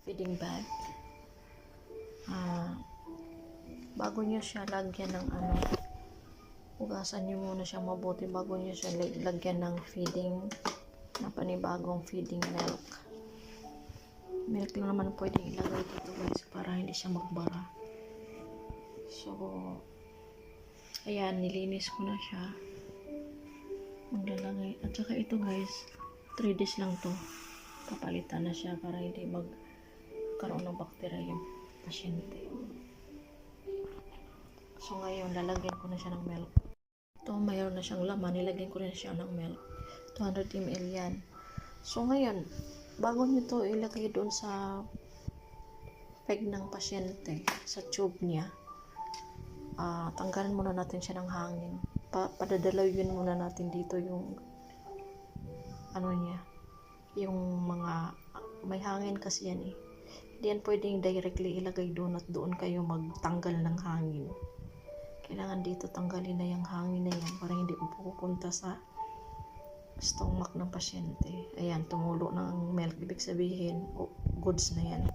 feeding bag. Bago nyo siya lagyan ng hugasan nyo muna siya mabuti bago nyo siya lagyan ng panibagong feeding milk. Milk lang naman pwede ilagay dito guys para hindi siya magbara. So, ayan, nilinis ko na siya. Maglalagay. At saka ito guys, 3 days lang to. Papalitan na siya para hindi magkaroon ng bakterya yung pasyente. So ngayon, lalagyan ko na siya ng milk. Ito, mayroon na siyang laman. Nilagyan ko na siya ng milk. 200 ml yan. So ngayon, bago nyo ito ilagay doon sa peg ng pasyente, sa tube niya, tanggalin muna natin siya ng hangin. Padadalawin muna natin dito yung niya, yung mga may hangin kasi yan eh. Hindi yan pwedeng directly ilagay doon at doon kayo magtanggal ng hangin. Kailangan dito tanggalin na yung hangin na yan para hindi pupunta sa stomach ng pasyente. Ayan, tumulo ng milk. Ibig sabihin, goods na yan.